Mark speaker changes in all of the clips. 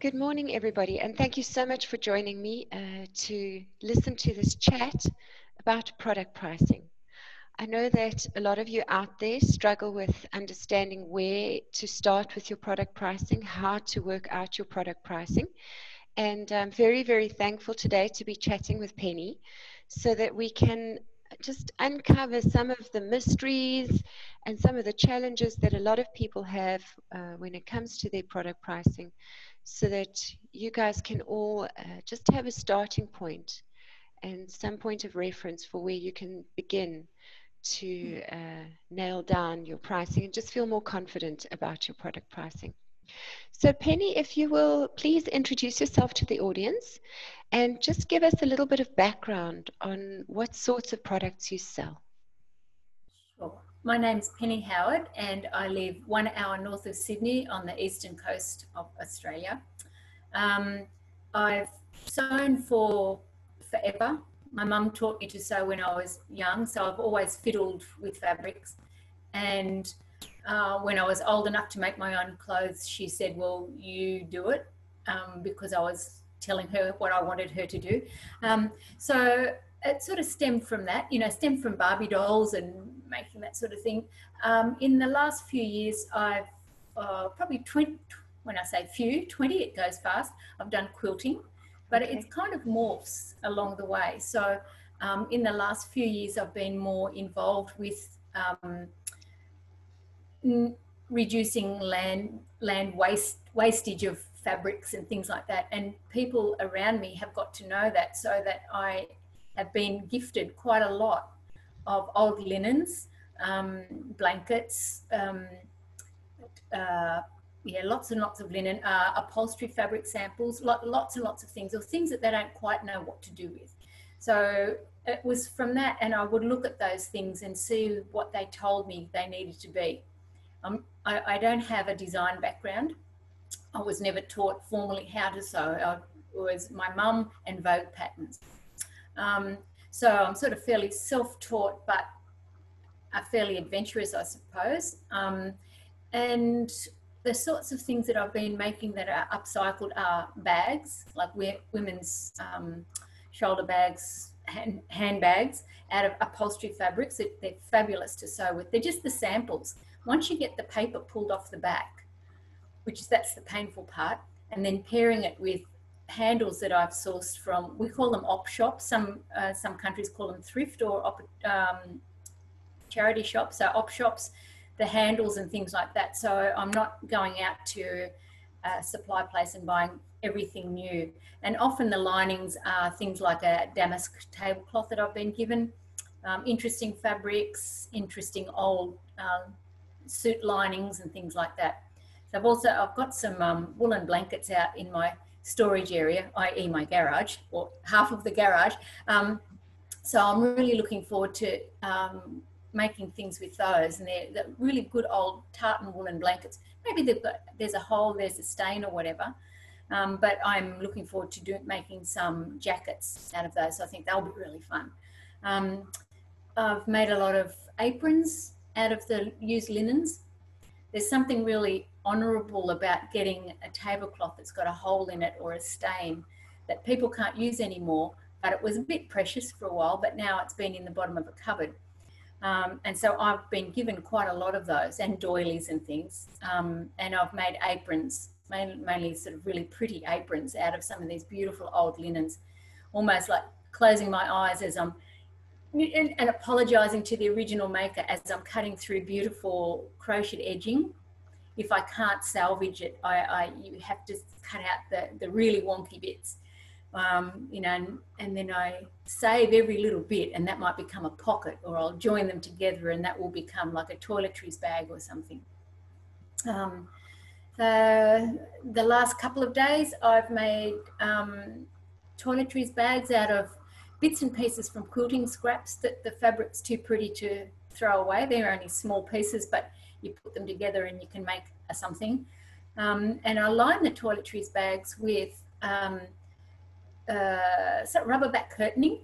Speaker 1: Good morning, everybody, and thank you so much for joining me to listen to this chat about product pricing. I know that a lot of you out there struggle with understanding where to start with your product pricing, how to work out your product pricing, and I'm very, very thankful today to be chatting with Penny so that we can just uncover some of the mysteries and some of the challenges that a lot of people have when it comes to their product pricing, so that you guys can all just have a starting point and some point of reference for where you can begin to nail down your pricing and just feel more confident about your product pricing. So Penny, if you will please introduce yourself to the audience and just give us a little bit of background on what sorts of products you sell.
Speaker 2: Sure. My name's Penny Howard and I live 1 hour north of Sydney on the eastern coast of Australia. I've sewn for forever. My mum taught me to sew when I was young, so I've always fiddled with fabrics. And when I was old enough to make my own clothes, she said, well, you do it, because I was telling her what I wanted her to do. So it sort of stemmed from that, stemmed from Barbie dolls and making that sort of thing. In the last few years, I've probably 20, when I say few, 20, it goes fast, I've done quilting, but
Speaker 1: Okay.
Speaker 2: it's kind of morphs along the way. So in the last few years, I've been more involved with reducing land wastage of fabrics and things like that, and people around me have got to know that, so that I have been gifted quite a lot of old linens, blankets, lots and lots of linen, upholstery fabric samples, lots and lots of things, or things that they don't quite know what to do with. So it was from that, and I would look at those things and see what they told me they needed to be. I don't have a design background. I was never taught formally how to sew. It was my mum and Vogue patterns. So I'm sort of fairly self-taught, but fairly adventurous, I suppose. And the sorts of things that I've been making that are upcycled are bags, like women's shoulder bags, handbags out of upholstery fabrics. They're fabulous to sew with. They're just the samples. Once you get the paper pulled off the back, that's the painful part, and then pairing it with handles that I've sourced from, we call them op shops. Some countries call them thrift or charity shops. So op shops, the handles and things like that. So I'm not going out to a supply place and buying everything new. And often the linings are things like a damask tablecloth that I've been given, interesting fabrics, interesting old suit linings and things like that. So I've got some woolen blankets out in my storage area, i.e. my garage, or half of the garage. So I'm really looking forward to making things with those, and they're really good old tartan woolen blankets. Maybe there's a hole, there's a stain or whatever, but I'm looking forward to making some jackets out of those. So I think they'll be really fun. I've made a lot of aprons out of the used linens. There's something really honourable about getting a tablecloth that's got a hole in it or a stain that people can't use anymore, but it was a bit precious for a while, but now it's been in the bottom of a cupboard. And so I've been given quite a lot of those, and doilies and things, and I've made aprons, mainly sort of really pretty aprons out of some of these beautiful old linens, almost like closing my eyes as I'm and apologising to the original maker as I'm cutting through beautiful crochet edging. If I can't salvage it, you have to cut out the really wonky bits, and then I save every little bit, and that might become a pocket, or I'll join them together and that will become like a toiletries bag or something. The last couple of days I've made toiletries bags out of bits and pieces from quilting scraps that the fabric's too pretty to throw away. They're only small pieces, but you put them together and you can make something. And I line the toiletries bags with rubber back curtaining.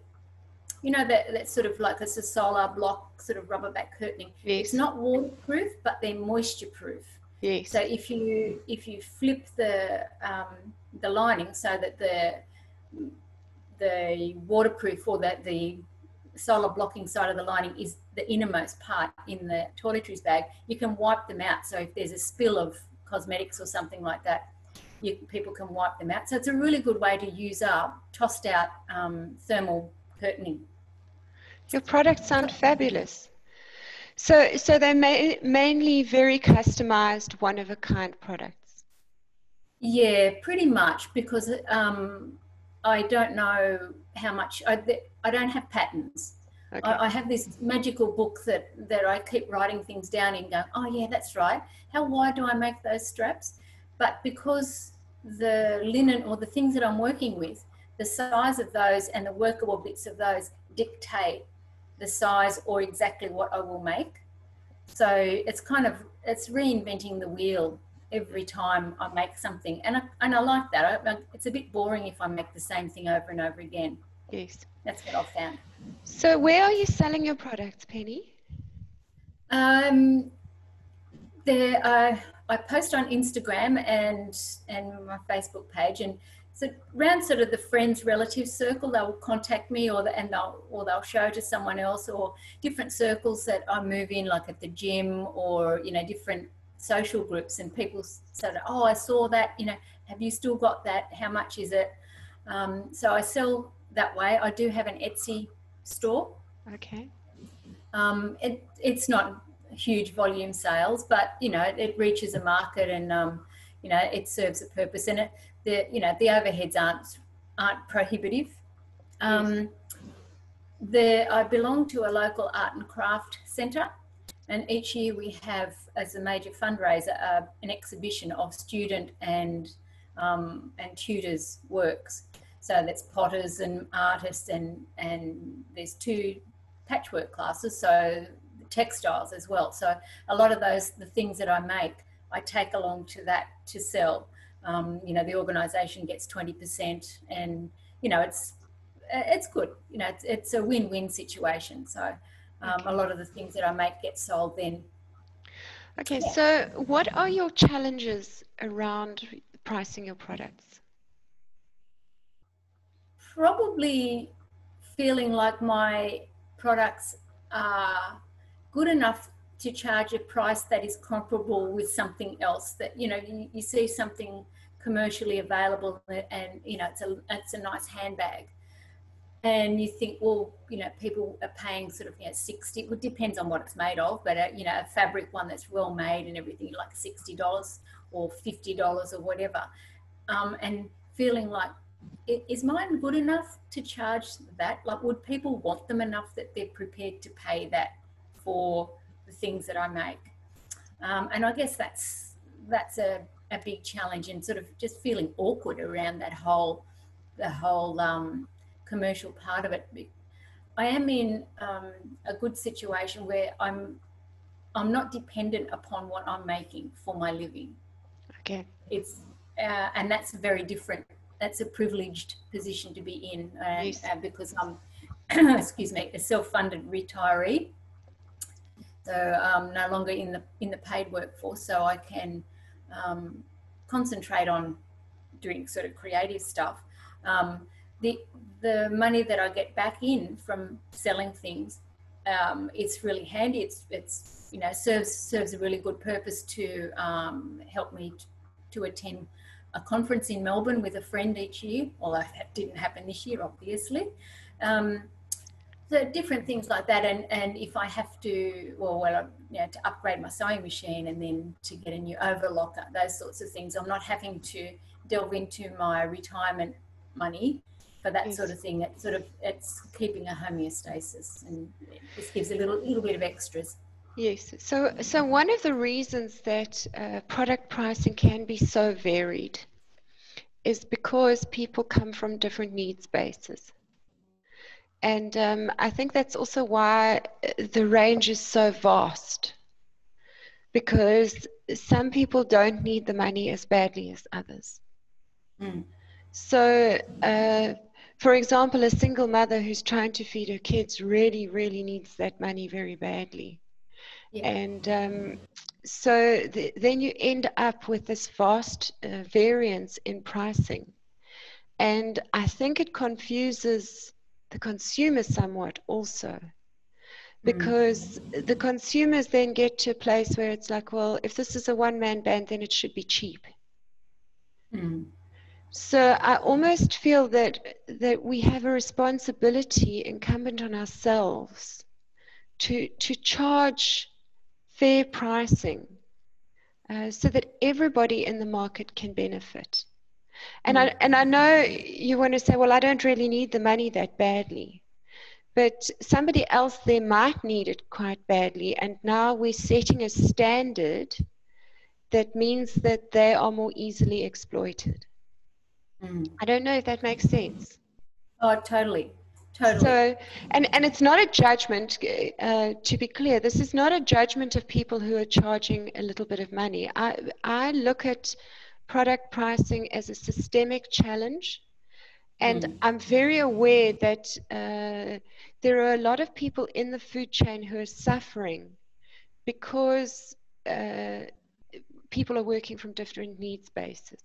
Speaker 2: You know, that's sort of like a solar block sort of rubber back curtaining.
Speaker 1: Yes.
Speaker 2: It's not waterproof, but they're moisture proof.
Speaker 1: Yes.
Speaker 2: So if you flip the lining so that the waterproof or that the solar blocking side of the lining is the innermost part in the toiletries bag, you can wipe them out. So if there's a spill of cosmetics or something like that, people can wipe them out. So it's a really good way to use up tossed out thermal curtaining.
Speaker 1: Your products sound fabulous. So they're mainly very customized, one-of-a-kind products.
Speaker 2: Yeah, pretty much, because I don't know how much, I don't have patterns.
Speaker 1: Okay.
Speaker 2: I have this magical book that I keep writing things down in, going, oh yeah, that's right. How wide do I make those straps? But because the linen or the things that I'm working with, the size of those and the workable bits of those dictate the size or exactly what I will make. So it's it's reinventing the wheel every time I make something, and I like that. It's a bit boring if I make the same thing over and over again.
Speaker 1: Yes.
Speaker 2: That's what I've found.
Speaker 1: So where are you selling your products, Penny?
Speaker 2: I post on Instagram and my Facebook page, and so around sort of the friends, relative circle, they'll contact me, or they'll show to someone else, or different circles that I move in, like at the gym, or different social groups, and people say, oh, I saw that, have you still got that? How much is it? So I sell that way. I do have an Etsy store.
Speaker 1: Okay.
Speaker 2: It's not huge volume sales, but it reaches a market, and it serves a purpose, and the overheads aren't prohibitive.
Speaker 1: Yes.
Speaker 2: I belong to a local art and craft centre, and each year we have, as a major fundraiser, an exhibition of student and tutors' works. So that's potters and artists, and there's 2 patchwork classes, so textiles as well. So a lot of the things that I make, I take along to that to sell. The organisation gets 20%, and it's good. It's a win-win situation. So
Speaker 1: Okay.
Speaker 2: a lot of the things that I make get sold then.
Speaker 1: Okay,
Speaker 2: Yeah.
Speaker 1: so what are your challenges around pricing your products?
Speaker 2: Probably feeling like my products are good enough to charge a price that is comparable with something else, that you see something commercially available, and it's a nice handbag, and you think, well, people are paying sort of 60, it depends on what it's made of, but a fabric one that's well made and everything, like $60 or $50 or whatever, and feeling like, is mine good enough to charge that? Like, would people want them enough that they're prepared to pay that for the things that I make? And I guess that's a big challenge, and sort of just feeling awkward around the whole commercial part of it. I am in a good situation where I'm not dependent upon what I'm making for my living.
Speaker 1: Okay.
Speaker 2: It's and that's very different. That's a privileged position to be in,
Speaker 1: Yes.
Speaker 2: because I'm, excuse me, a self-funded retiree. So I'm no longer in the paid workforce, so I can concentrate on doing sort of creative stuff. The money that I get back in from selling things, it's really handy. It's serves a really good purpose to help me to attend a conference in Melbourne with a friend each year, although that didn't happen this year, obviously. So different things like that, and if I have to, to upgrade my sewing machine, and then to get a new overlocker, those sorts of things, I'm not having to delve into my retirement money for that
Speaker 1: Yes.
Speaker 2: sort of thing. It's keeping a homeostasis, and it just gives a little bit of extras.
Speaker 1: Yes. So one of the reasons that product pricing can be so varied is because people come from different needs bases. And I think that's also why the range is so vast, because some people don't need the money as badly as others.
Speaker 2: Mm.
Speaker 1: So, for example, a single mother who's trying to feed her kids really, really needs that money very badly.
Speaker 2: Yeah.
Speaker 1: And so then you end up with this vast variance in pricing. And I think it confuses the consumer somewhat also, because the consumers then get to a place where it's like, well, if this is a one-man band, then it should be cheap. So I almost feel that we have a responsibility incumbent on ourselves to charge fair pricing, so that everybody in the market can benefit. And I know you want to say, well, I don't really need the money that badly. But somebody else there might need it quite badly, and now we're setting a standard that means that they are more easily exploited. I don't know if that makes sense.
Speaker 2: Oh, totally.
Speaker 1: So, and it's not a judgment, to be clear, this is not a judgment of people who are charging a little bit of money. I look at product pricing as a systemic challenge. And I'm very aware that there are a lot of people in the food chain who are suffering because people are working from different needs bases.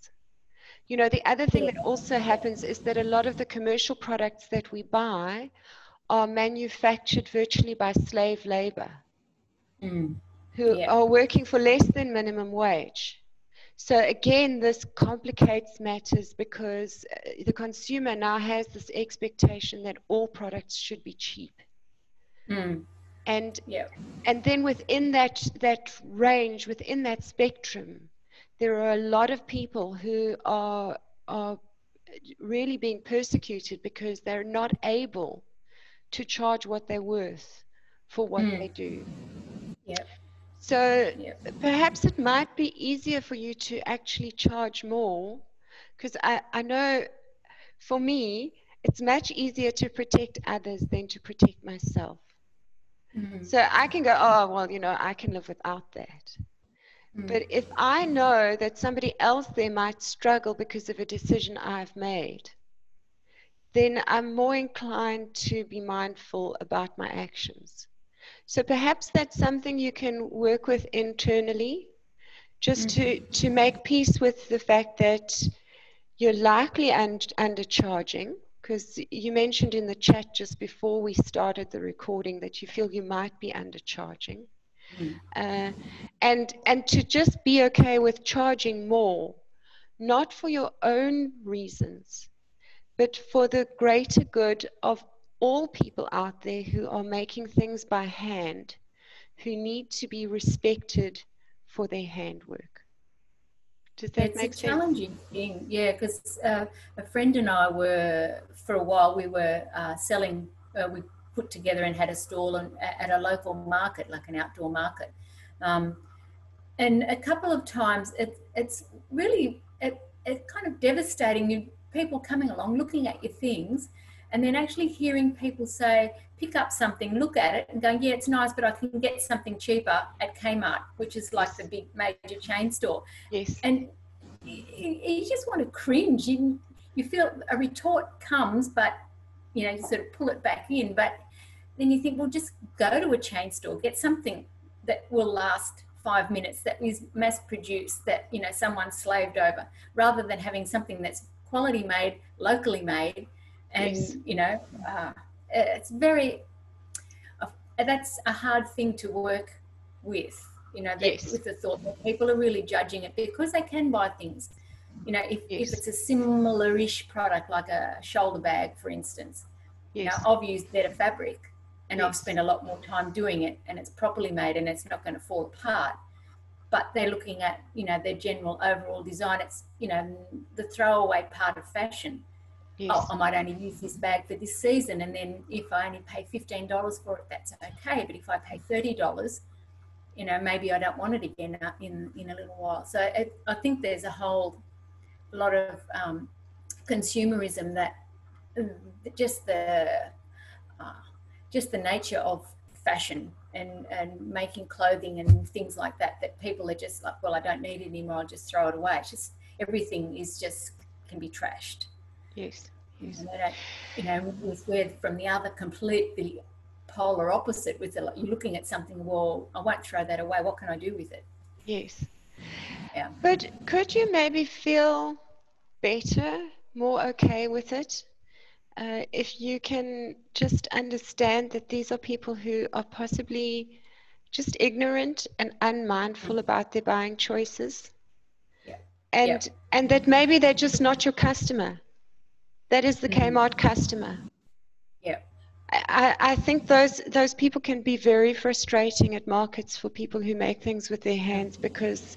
Speaker 1: You know, the other thing that also happens is that a lot of the commercial products that we buy are manufactured virtually by slave labor who are working for less than minimum wage. So again, this complicates matters because the consumer now has this expectation that all products should be cheap. And then within that range, within that spectrum, there are a lot of people who are really being persecuted because they're not able to charge what they're worth for what they do. So perhaps it might be easier for you to actually charge more, because I know for me, it's much easier to protect others than to protect myself. So I can go, oh, well, you know, I can live without that. But if I know that somebody else there might struggle because of a decision I've made, then I'm more inclined to be mindful about my actions. So perhaps that's something you can work with internally, just to make peace with the fact that you're likely undercharging, because you mentioned in the chat just before we started the recording that you feel you might be undercharging. And to just be okay with charging more, not for your own reasons, but for the greater good of all people out there who are making things by hand, who need to be respected for their handwork. Does that make sense?
Speaker 2: It's a challenging thing, yeah, because a friend and I were, for a while, we were selling, we put together and had a stall at a local market, like an outdoor market. And a couple of times it's really, it's kind of devastating, people coming along, looking at your things, and then actually hearing people say, pick up something, look at it, and going, yeah, it's nice, but I can get something cheaper at Kmart, which is like the big major chain store.
Speaker 1: Yes.
Speaker 2: And you just want to cringe. You feel a retort comes, but you know, you sort of pull it back in. But then you think, well, just go to a chain store, get something that will last 5 minutes, that is mass produced, that, you know, someone slaved over, rather than having something that's quality made, locally made. And you know, it's very, that's a hard thing to work with, you know, with the thought that people are really judging it because they can buy things, you know, if it's a similar-ish product, like a shoulder bag, for instance. You know, I've used better fabric and I've spent a lot more time doing it, and it's properly made and it's not going to fall apart. But they're looking at, you know, their general overall design. It's, you know, the throwaway part of fashion. Oh, I might only use this bag for this season, and then if I only pay $15 for it, that's okay. But if I pay $30, you know, maybe I don't want it again in a little while. So I think there's a whole lot of consumerism, that just the nature of fashion and making clothing and things like that people are just like, well, I don't need it anymore, I'll just throw it away. It's just, everything is just, can be trashed.
Speaker 1: Yes.
Speaker 2: And they don't, you know, we're from the other completely polar opposite with it. Like you're looking at something, well, I won't throw that away. What can I do with it?
Speaker 1: Yes.
Speaker 2: Yeah.
Speaker 1: Could you maybe feel better, more okay with it, if you can just understand that these are people who are possibly just ignorant and unmindful about their buying choices,
Speaker 2: Yeah. Yeah.
Speaker 1: and that maybe they're just not your customer. That is the Kmart customer.
Speaker 2: Yeah.
Speaker 1: I think those people can be very frustrating at markets for people who make things with their hands, because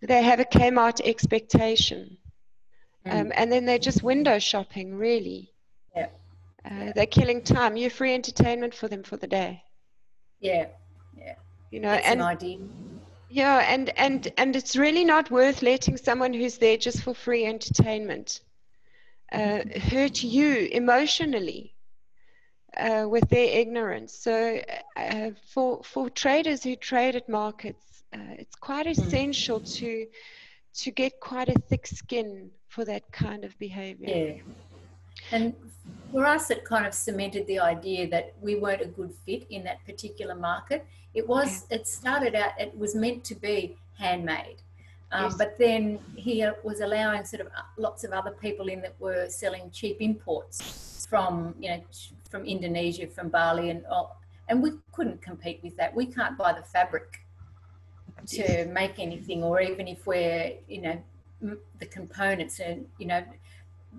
Speaker 1: they have a Kmart expectation, and then they're just window shopping, really.
Speaker 2: Yeah. Yeah.
Speaker 1: They're killing time. You're free entertainment for them for the day.
Speaker 2: Yeah. Yeah.
Speaker 1: You know,
Speaker 2: Gets an
Speaker 1: and
Speaker 2: idea.
Speaker 1: yeah, and it's really not worth letting someone who's there just for free entertainment hurt you emotionally with their ignorance. So for traders who trade at markets, it's quite essential to get quite a thick skin for that kind of behavior.
Speaker 2: Yeah. And for us, it kind of cemented the idea that we weren't a good fit in that particular market. It started out, it was meant to be handmade.
Speaker 1: Yes.
Speaker 2: But then he was allowing sort of lots of other people in that were selling cheap imports from, from Indonesia, from Bali, and we couldn't compete with that. We can't buy the fabric to make anything, or even if we're, the components, and,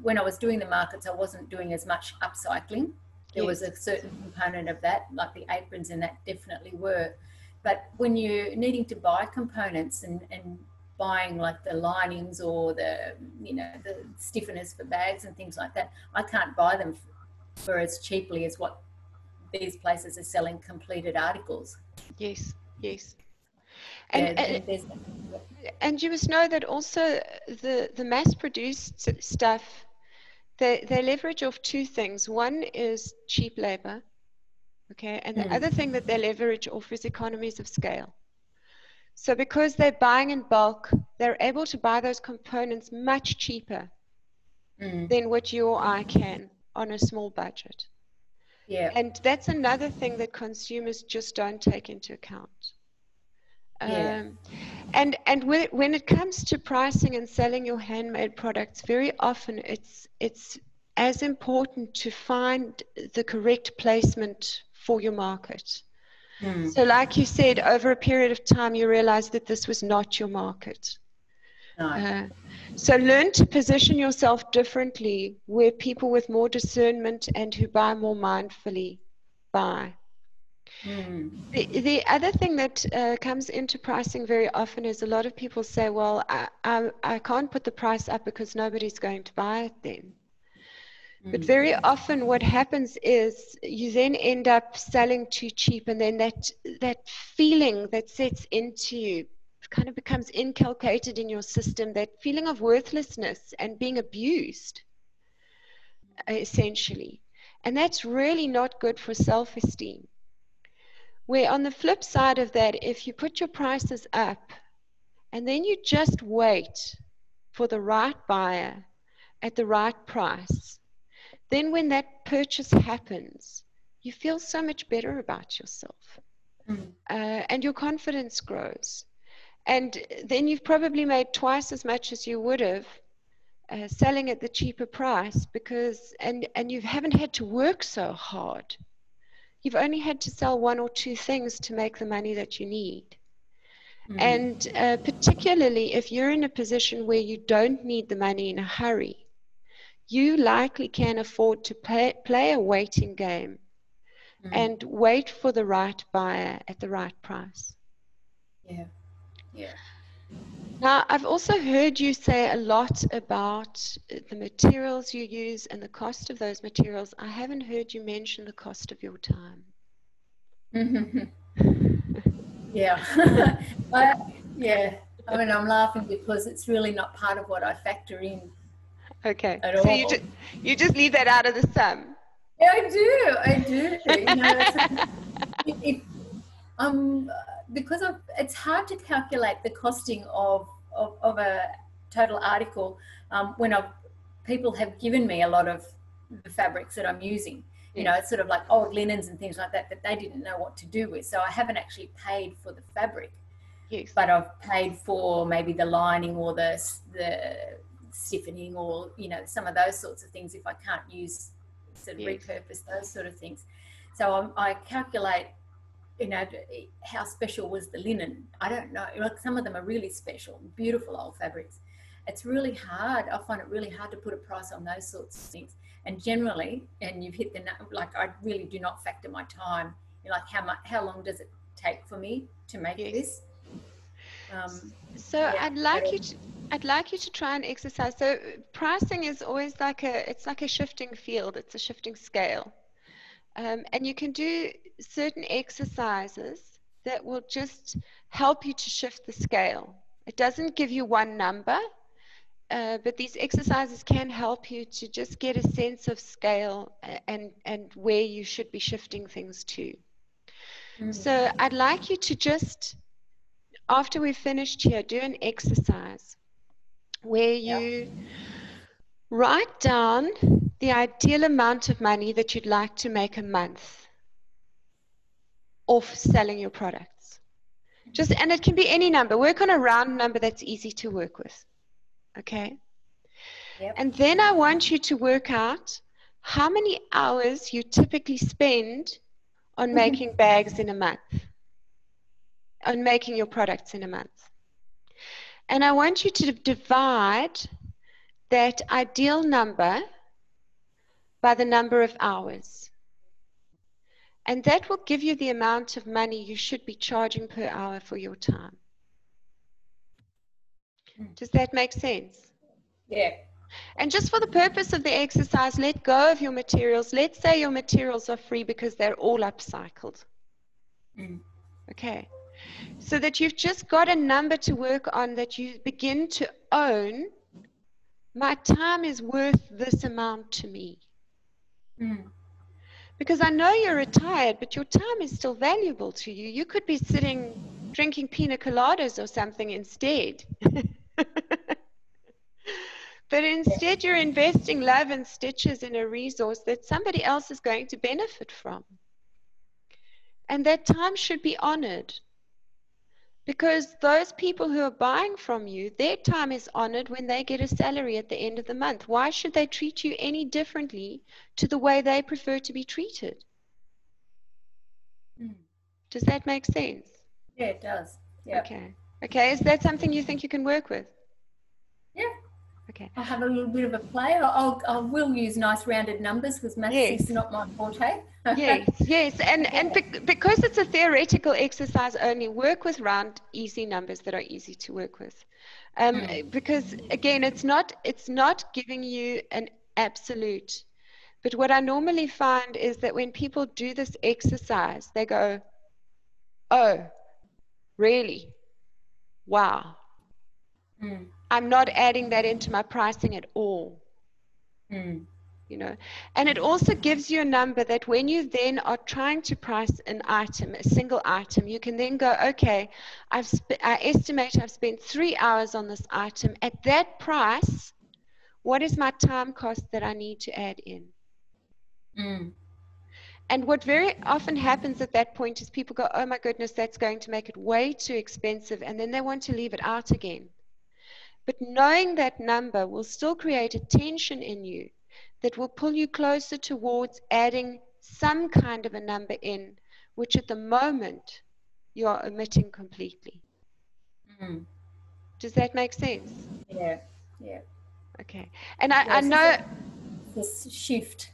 Speaker 2: when I was doing the markets, I wasn't doing as much upcycling. There was a certain component of that, like the aprons, and that definitely were. But when you're needing to buy components and buying like the linings or the stiffeners for bags and things like that, I can't buy them for as cheaply as what these places are selling completed articles.
Speaker 1: Yes. And you must know that also the mass-produced stuff, they leverage off two things. One is cheap labor, okay, and the other thing that they leverage off is economies of scale. So because they're buying in bulk, they're able to buy those components much cheaper than what you or I can on a small budget.
Speaker 2: Yeah.
Speaker 1: And that's another thing that consumers just don't take into account. And when it comes to pricing and selling your handmade products, very often it's as important to find the correct placement for your market. So like you said, over a period of time, you realized that this was not your market.
Speaker 2: No.
Speaker 1: So learn to position yourself differently, where people with more discernment and who buy more mindfully buy. The other thing that comes into pricing very often is a lot of people say, well, I can't put the price up because nobody's going to buy it then. But very often what happens is you then end up selling too cheap, and then that feeling that sets into you kind of becomes inculcated in your system, that feeling of worthlessness and being abused, essentially. And that's really not good for self-esteem. Where on the flip side of that, if you put your prices up and then you just wait for the right buyer at the right price, then when that purchase happens, you feel so much better about yourself, and your confidence grows. And then you've probably made twice as much as you would have selling at the cheaper price, because and you haven't had to work so hard. You've only had to sell one or two things to make the money that you need. And particularly if you're in a position where you don't need the money in a hurry, you likely can afford to play a waiting game and wait for the right buyer at the right price.
Speaker 2: Yeah.
Speaker 1: Now, I've also heard you say a lot about the materials you use and the cost of those materials. I haven't heard you mention the cost of your time.
Speaker 2: Yeah. I mean, I'm laughing because it's really not part of what I factor in.
Speaker 1: Okay.
Speaker 2: At
Speaker 1: So
Speaker 2: all.
Speaker 1: you just leave that out of the sum.
Speaker 2: Yeah, I do. Because it's hard to calculate the costing of a total article when people have given me a lot of the fabrics that I'm using. You know,
Speaker 1: Yes.
Speaker 2: it's sort of like old linens and things like that they didn't know what to do with. So I haven't actually paid for the fabric,
Speaker 1: Yes.
Speaker 2: but I've paid for maybe the lining or the stiffening, or you know, some of those sorts of things if I can't use, sort of
Speaker 1: Yes.
Speaker 2: repurpose those sort of things. So I calculate, you know, how special was the linen. I don't know, like some of them are really special, beautiful old fabrics. It's really hard. I find it really hard to put a price on those sorts of things. And generally, and you've hit the, like, I really do not factor my time. You're like, how long does it take for me to make
Speaker 1: Yes.
Speaker 2: this?
Speaker 1: So
Speaker 2: Yeah.
Speaker 1: I'd like you to try and exercise. So pricing is always like it's like a shifting field. It's a shifting scale. And you can do certain exercises that will just help you to shift the scale. It doesn't give you one number, but these exercises can help you to just get a sense of scale and where you should be shifting things to. So I'd like you to just, after we've finished here, do an exercise where
Speaker 2: Yep.
Speaker 1: you write down the ideal amount of money that you'd like to make a month off selling your products. Just, and it can be any number. Work on a round number that's easy to work with. Okay?
Speaker 2: Yep.
Speaker 1: And then I want you to work out how many hours you typically spend on making bags in a month, on making your products in a month. And I want you to divide that ideal number by the number of hours. And that will give you the amount of money you should be charging per hour for your time. Does that make sense?
Speaker 2: Yeah.
Speaker 1: And just for the purpose of the exercise, let go of your materials. Let's say your materials are free because they're all upcycled. Okay. So that you've just got a number to work on, that you begin to own. My time is worth this amount to me. Because I know you're retired, but your time is still valuable to you. You could be sitting drinking pina coladas or something instead. But instead, you're investing love and stitches in a resource that somebody else is going to benefit from. And that time should be honored. Because those people who are buying from you, their time is honored when they get a salary at the end of the month. Why should they treat you any differently to the way they prefer to be treated? Does that make sense?
Speaker 2: Yeah, it does. Yeah.
Speaker 1: Okay. Okay, is that something you think you can work with?
Speaker 2: Yeah.
Speaker 1: Okay.
Speaker 2: I'll have a little bit of a play. I will use nice rounded numbers because maths
Speaker 1: Yes.
Speaker 2: is not my forte.
Speaker 1: Yes, yes. And because it's a theoretical exercise only, work with round, easy numbers that are easy to work with. Because, again, it's not giving you an absolute. But what I normally find is that when people do this exercise, they go, oh, really? Wow. I'm not adding that into my pricing at all. You know, and it also gives you a number that when you then are trying to price an item, a single item, you can then go, okay, I estimate I've spent 3 hours on this item. At that price, what is my time cost that I need to add in? And what very often happens at that point is people go, oh my goodness, that's going to make it way too expensive, and then they want to leave it out again. But knowing that number will still create a tension in you that will pull you closer towards adding some kind of a number in, which at the moment you are omitting completely. Does that make sense?
Speaker 2: Yeah, yeah.
Speaker 1: Okay. And I know...
Speaker 2: This shift.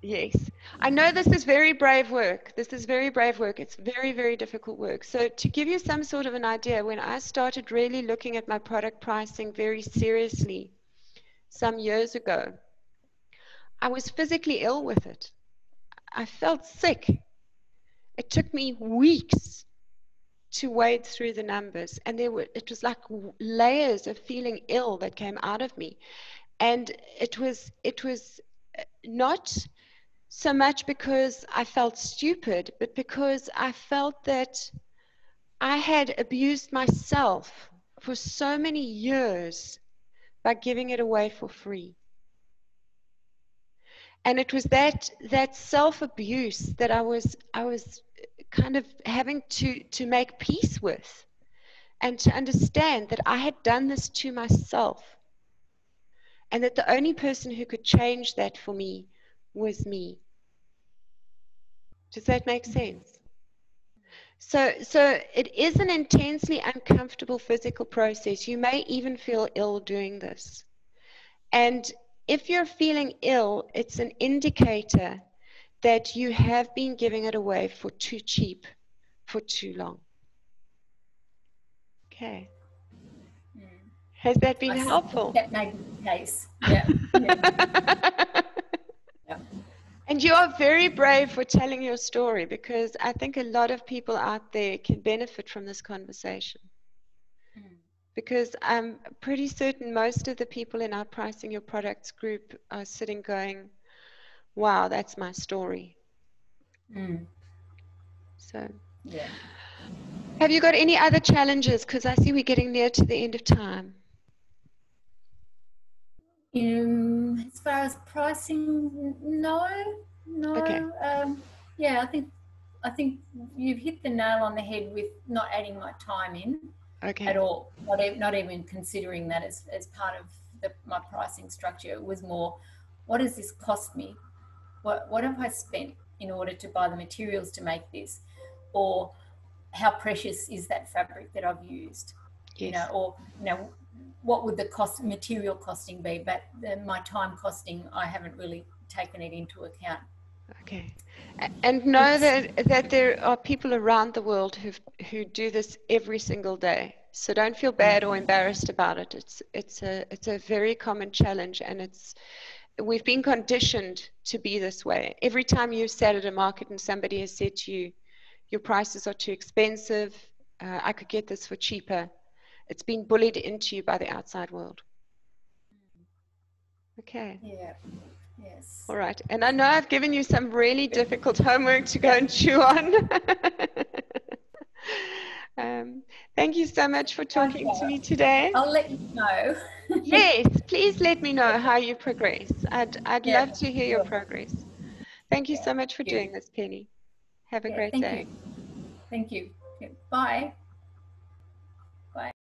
Speaker 1: Yes. I know this is very brave work. This is very brave work. It's very, very difficult work. So to give you some sort of an idea, when I started really looking at my product pricing very seriously some years ago, I was physically ill with it. I felt sick. It took me weeks to wade through the numbers, and it was like layers of feeling ill that came out of me. And it was not so much because I felt stupid, but because I felt that I had abused myself for so many years by giving it away for free. And it was that self-abuse that I was kind of having to make peace with, and to understand that I had done this to myself, and that the only person who could change that for me was me. Does that make sense? So it is an intensely uncomfortable physical process. You may even feel ill doing this. And if you're feeling ill, it's an indicator that you have been giving it away for too cheap for too long. Okay. Has that been
Speaker 2: I
Speaker 1: helpful?
Speaker 2: suspect that may be the case. Yeah. Yeah. Yeah.
Speaker 1: And you are very brave for telling your story, because I think a lot of people out there can benefit from this conversation. Because I'm pretty certain most of the people in our Pricing Your Products group are sitting going, wow, that's my story. So,
Speaker 2: Yeah.
Speaker 1: have you got any other challenges? Because I see we're getting near to the end of time.
Speaker 2: As far as pricing, no.
Speaker 1: Okay.
Speaker 2: Yeah, I think you've hit the nail on the head with not adding my time in
Speaker 1: Okay.
Speaker 2: at all. Not even considering that as part of my pricing structure. It was more, what does this cost me? What have I spent in order to buy the materials to make this? Or how precious is that fabric that I've used?
Speaker 1: Yes.
Speaker 2: Or what would the material costing be? But my time costing, I haven't really taken it into account.
Speaker 1: Okay. And know that there are people around the world who do this every single day. So don't feel bad or embarrassed about it. It's a very common challenge, and we've been conditioned to be this way. Every time you've sat at a market and somebody has said to you, your prices are too expensive, I could get this for cheaper, it's been bullied into you by the outside world. Okay.
Speaker 2: Yeah. Yes.
Speaker 1: All right. And I know I've given you some really difficult homework to go and chew on. Thank you so much for talking to me today.
Speaker 2: I'll let you know.
Speaker 1: Yes, please let me know how you progress. I'd
Speaker 2: Yeah,
Speaker 1: love to hear your
Speaker 2: sure.
Speaker 1: progress. Thank you
Speaker 2: Yeah,
Speaker 1: so much for
Speaker 2: thank you.
Speaker 1: doing this, Penny. Have a
Speaker 2: Yeah,
Speaker 1: great
Speaker 2: thank
Speaker 1: day.
Speaker 2: you. Thank you. Yeah, bye.